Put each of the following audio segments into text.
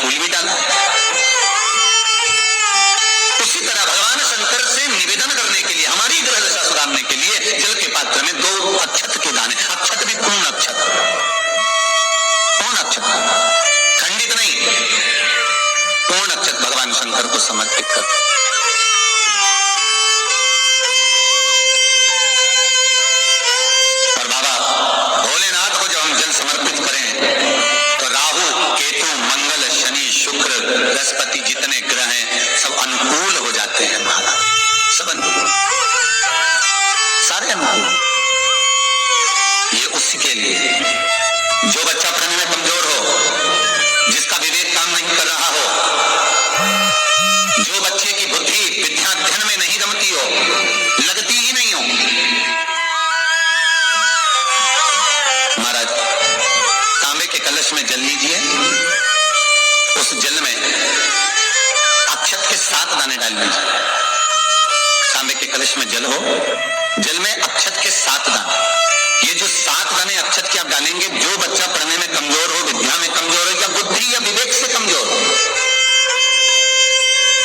फूल भी डाला। उसी तरह भगवान शंकर से निवेदन करने के लिए, हमारी ग्रह दशा सुधारने के लिए जल के पात्र में 2 अक्षत के दाने, अक्षत भी पूर्ण अक्षत, पूर्ण अक्षत, खंडित नहीं, पूर्ण अक्षत भगवान शंकर को समर्पित कर। और बाबा भोलेनाथ को जब हम जल समर्पित करें तो राहु, केतु, मंगल, शनि, शुक्र, बृहस्पति जितने ग्रह हैं सब अनुकूल हो जाते हैं महाराज, सब अनुकूल, सारे अनुकूल। ये उसी के लिए जो बच्चा पढ़ने में कमजोर हो, जिसका विवेक काम नहीं कर रहा हो, जो बच्चे की बुद्धि विद्याध्ययन में नहीं रमती हो, लगती ही नहीं हो, महाराज तांबे के कलश में जल लीजिए, उस जल में अक्षत के 7 दाने डाल लीजिए। तांबे के कलश में जल हो, जल में अक्षत के 7 दाने, ये जो 7 दाने अक्षत के आप डालेंगे, जो बच्चा पढ़ने में कमजोर हो, विद्या में कमजोर हो, या बुद्धि या विवेक से कमजोर हो,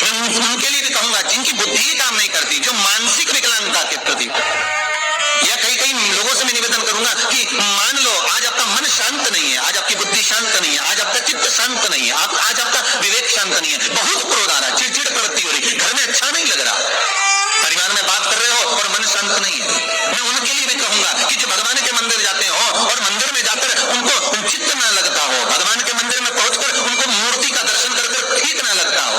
मैं उनके लिए भी कहूंगा जिनकी बुद्धि ही काम नहीं करती, जो मानसिक विकलांगता के प्रति, या कई लोगों से मैं निवेदन करूंगा कि मान लो आज आपका मन शांत नहीं है, आज आपकी बुद्धि शांत नहीं है, आज आपका चित्त शांत नहीं है, आज आपका विवेक शांत नहीं है, बहुत क्रोध आ रहा है, चिड़चिड़ प्रवृत्ति हो रही, घर में अच्छा नहीं लग रहा, परिवार में बात कर रहे हो और मन शांत नहीं है, मैं उनके लिए भी कहूंगा कि जो भगवान के मंदिर जाते हो और मंदिर में जाकर उनको चित्त न लगता हो, भगवान के मंदिर में पहुंचकर उनको मूर्ति का दर्शन कर ठीक न लगता हो,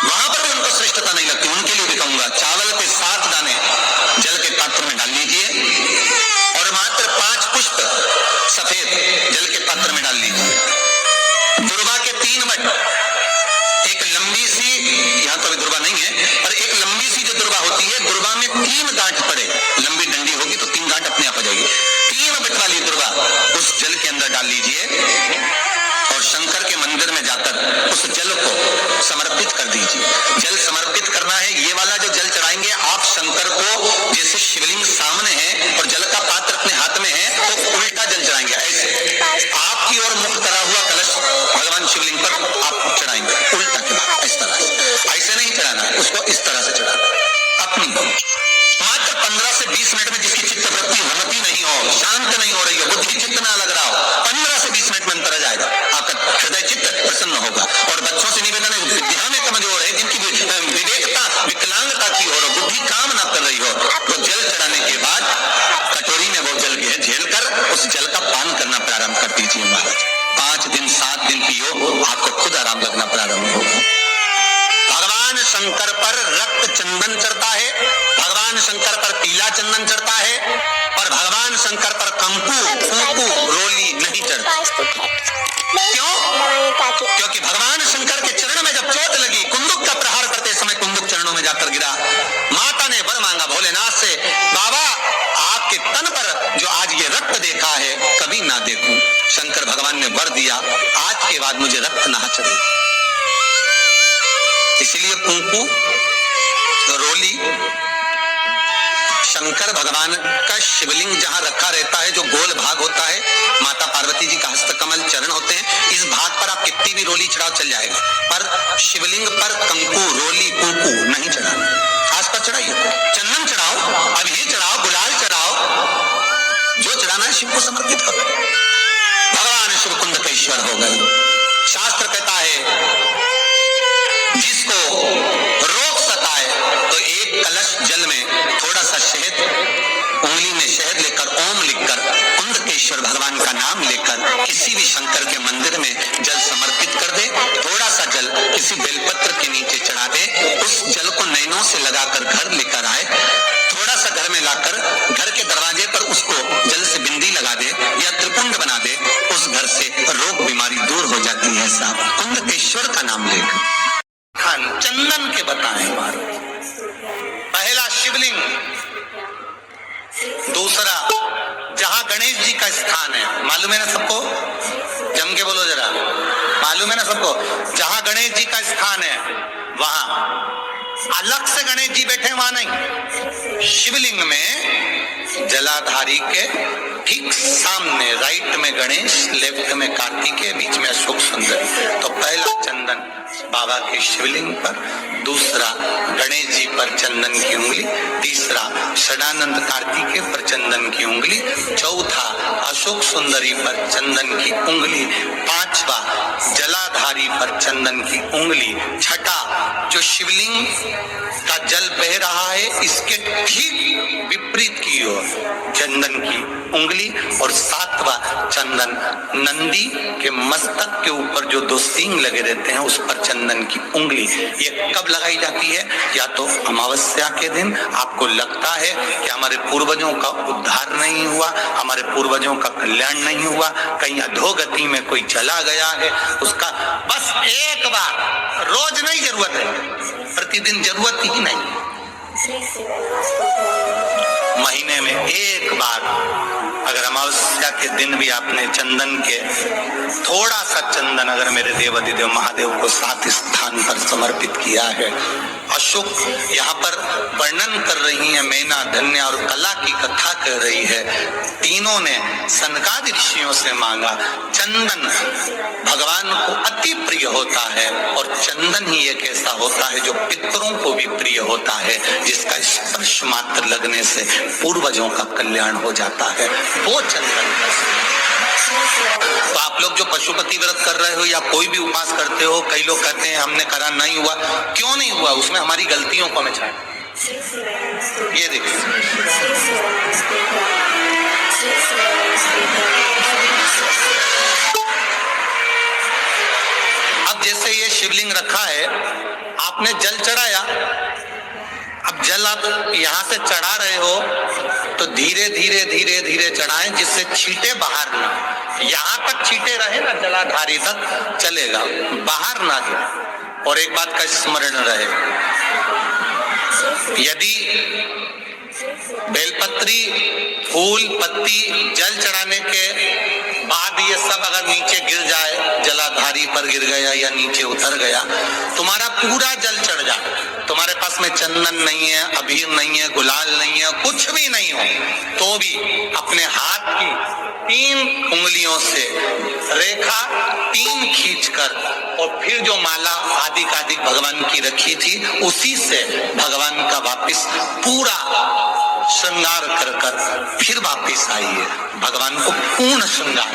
वहां पर भी उनको श्रेष्ठता नहीं लगती, उनके लिए भी कहूंगा चावल के 7 दाने जल के पात्र में डाल लीजिए और मात्र 5 पुष्प सफेद जल के पात्र में डाल लीजिए। दुर्वा के 3 बट, एक लंबी सी, यहां तो अभी दुर्वा नहीं है, पर एक लंबी सी जो दुर्वा होती है, दुर्वा में 3 गांठ पड़े, लंबी डंडी होगी तो 3 गांठ अपने आप हो जाएगी, 3 बट वाली दुर्वा उस जल के अंदर डाल लीजिए और शंकर के मंदिर में जाकर उस जल को समर्पित कर दीजिए। जल समर्पित करना है, ये वाला जो जल चढ़ाएंगे आप शंकर को, जैसे शिवलिंग सामने है और जल का पात्र अपने हाथ में है, तो उल्टा जल चढ़ाएंगे, ऐसे आपकी ओर मुख करा हुआ कलश भगवान शिवलिंग पर आप चढ़ाएंगे, उल्टा के बाद इस तरह से, ऐसे नहीं चढ़ाना, उसको इस तरह से चढ़ाना। अपनी मात्र 15 से 20 मिनट में, जिसकी चित्त वृत्ति रमती नहीं हो, शांत नहीं हो रही हो, बुद्धि चित्त ना लग रहा हो, 15 से 20 मिनट में अंतर आ जाएगा, आपका हृदय चित्त प्रसन्न होगा। और बच्चों से निवेदन है, विद्या में कमजोर है, जिनकी विवेकता विकलांगता की हो, बुद्धि काम ना कर रही हो, तो जल चढ़ाने के बाद कटोरी में वो जल झेल कर उस जल का पान करना प्रारंभ कर दीजिए महाराज। 5 दिन 7 दिन पियो, आपको खुद आराम लगना प्रारंभ होगा। भगवान शंकर पर रक्त चंदन चढ़ता है, भगवान शंकर पर पीला चंदन चढ़ता है, और भगवान शंकर पर कंकु, कुंकु, रोली नहीं चढ़ता। क्यों? क्योंकि भगवान शंकर के चरण में जब चोट लगी, कुंदुक का प्रहार करते समय कुंदुक चरणों में जाकर गिरा, माता ने वर मांगा भोलेनाथ से, बाबा आपके तन पर जो आज ये रक्त देखा है कभी ना देखूं। शंकर भगवान ने वर दिया, आज के बाद मुझे रक्त ना चढ़े। इसलिए कुंकु, रोली, शंकर भगवान का शिवलिंग जहां रखा रहता है, जो गोल भाग होता है, माता पार्वती जी का हस्तकमल चरण होते हैं, इस भाग पर आप कितनी भी रोली चढ़ाओ चल जाएगा, पर शिवलिंग पर कंकु, रोली, कुंकु नहीं चढ़ाना। आसपास चढ़ाइए, चंदन चढ़ाओ, अभी चढ़ाओ, गुलाल चढ़ाओ, जो चढ़ाना है शिव को समर्पित करो। भगवान शिव कुंड के ईश्वर हो गए। शास्त्र कहता है जिसको रोग सताए तो एक कलश जल में थोड़ा सा शहद, उंगली में शहद लेकर, ओम लिखकर, कुंदकेश्वर भगवान का नाम लेकर किसी भी शंकर के मंदिर में जल समर्पित कर दे। थोड़ा सा जल किसी बेलपत्र के नीचे चढ़ा दे, उस जल को नैनों से लगाकर घर लेकर आए, थोड़ा सा घर में लाकर घर के दरवाजे पर उसको जल से बिंदी लगा दे या त्रिपुंड बना दे, उस घर से रोग बीमारी दूर हो जाती है। साहब कुंदकेश्वर का नाम लेकर चंदन के बताएं, पहला शिवलिंग, दूसरा जहां गणेश जी का स्थान है, मालूम है ना सबको, जम के बोलो जरा, मालूम है ना सबको, जहां गणेश जी का स्थान है वहां अलग से गणेश जी बैठे, वहां नहीं। शिवलिंग में जलाधारी के ठीक सामने राइट में गणेश, लेफ्ट में कार्तिकेय, बीच में अशोक सुंदर। चंदन बाबा के शिवलिंग पर, दूसरा गणेश जी पर चंदन की उंगली, तीसरा षडानंद कार्तिकेय पर चंदन की उंगली, चौथा अशोक सुंदरी पर चंदन की उंगली, पांचवा जलाधारी पर चंदन की उंगली, छठा जो शिवलिंग का जल बह रहा है इसके ठीक विपरीत की ओर चंदन की उंगली, और सातवां चंदन नंदी के मस्तक के ऊपर जो दो सींग लगे रहते हैं उस पर चंदन की उंगली। ये कब लगाई जाती है? या तो अमावस्या के दिन आपको लगता है कि हमारे पूर्वजों का उद्धार नहीं हुआ, हमारे पूर्वजों का कल्याण नहीं हुआ, कहीं अधोगति में कोई चला गया है, उसका बस एक बार, रोज नहीं जरूरत है, प्रतिदिन जरूरत ही नहीं, महीने में एक बार अगर अमावस्या के दिन भी आपने चंदन के थोड़ा सा चंदन अगर मेरे देवाधिदेव महादेव को 7 स्थान पर समर्पित किया है। अशोक यहाँ पर वर्णन कर रही है, मैना धन्य और कला की कथा कर रही है। तीनों ने सनकादि ऋषियों से मांगा। चंदन भगवान को अति प्रिय होता है और चंदन ही एक ऐसा होता है जो पितरों को भी प्रिय होता है, जिसका स्पर्श मात्र लगने से पूर्वजों का कल्याण हो जाता है, वो चंदन। तो आप लोग जो पशुपति व्रत कर रहे हो या कोई भी उपास करते हो, कई लोग कहते हैं हमने करा नहीं हुआ, क्यों नहीं हुआ? उसमें हमारी गलतियों को हमें छाड़। ये देखिए, अब जैसे ये शिवलिंग रखा है, आपने जल चढ़ाया, अब जल आप यहां से चढ़ा रहे हो तो धीरे धीरे धीरे धीरे चढ़ाएं जिससे छींटे बाहर ना, यहां तक छींटे रहे ना, जलाधारी तक चलेगा, बाहर ना जाए। और एक बात का स्मरण रहे, यदि बेलपत्री, फूल, पत्ती जल चढ़ाने के बाद ये सब अगर नीचे गिर जाए, जलाधारी पर गिर गया या नीचे उतर गया, तुम्हारा पूरा जल चढ़ जाए, तुम्हारे पास में चंदन नहीं है, अबीर नहीं है, गुलाल नहीं है, कुछ भी नहीं हो, तो भी अपने हाथ की 3 उंगलियों से रेखा 3 खींचकर और फिर जो माला आदि भगवान की रखी थी उसी से भगवान का वापिस पूरा श्रृंगार कर फिर वापिस आइए, भगवान को पूर्ण श्रृंगार।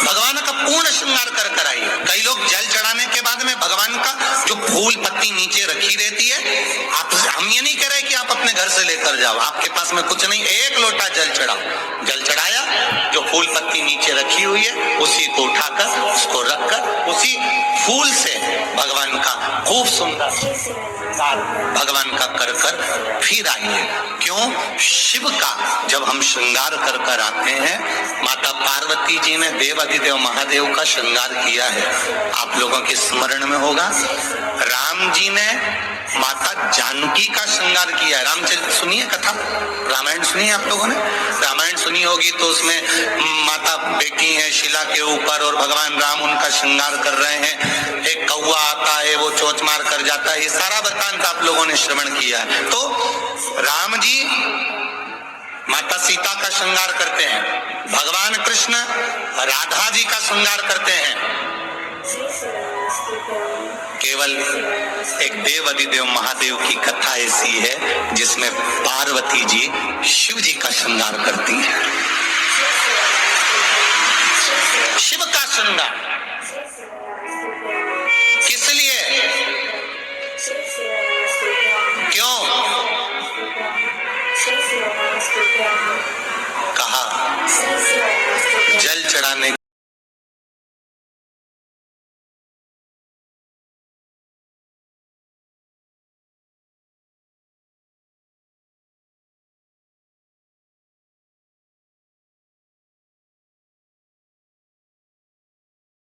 भगवान का पूर्ण श्रृंगार कर आइए। कई लोग जल चढ़ाने के बाद में भगवान का जो फूल पत्ती नीचे रखी रहती है, आप, हम ये नहीं कह रहे कि आप अपने घर से लेकर जाओ, आपके पास में कुछ नहीं, 1 लोटा जल चढ़ाओ, जल चढ़ाया, जो फूल पत्ती नीचे रखी हुई है उसी को उठाकर उसको रखकर उसी फूल से भगवान का खूब सुंदर भगवान का कर फिर आइए। क्यों? शिव का जब हम श्रृंगार कर आते हैं, माता पार्वती जी ने देवाधिदेव महादेव का श्रृंगार किया है, आप लोगों के स्मरण में होगा। राम जी ने माता जानकी का श्रृंगार किया है। रामचरित्र सुनिए कथा, रामायण सुनिए आप लोगों ने, रामायण सुनी होगी, तो उसमें माता बैठी है शिला के ऊपर और भगवान राम उनका श्रृंगार कर रहे हैं, एक कौवा आता है वो चोंच मार कर जाता है, ये सारा वृत्तांत आप लोगों ने श्रवण किया है। तो राम जी माता सीता का श्रृंगार करते हैं, भगवान कृष्ण राधा जी का श्रृंगार करते हैं। केवल एक देव अधिदेव महादेव की कथा ऐसी है जिसमें पार्वती जी शिव जी का श्रृंगार करती है। शिव का श्रृंगार किस लिए? क्यों? कहा जल चढ़ाने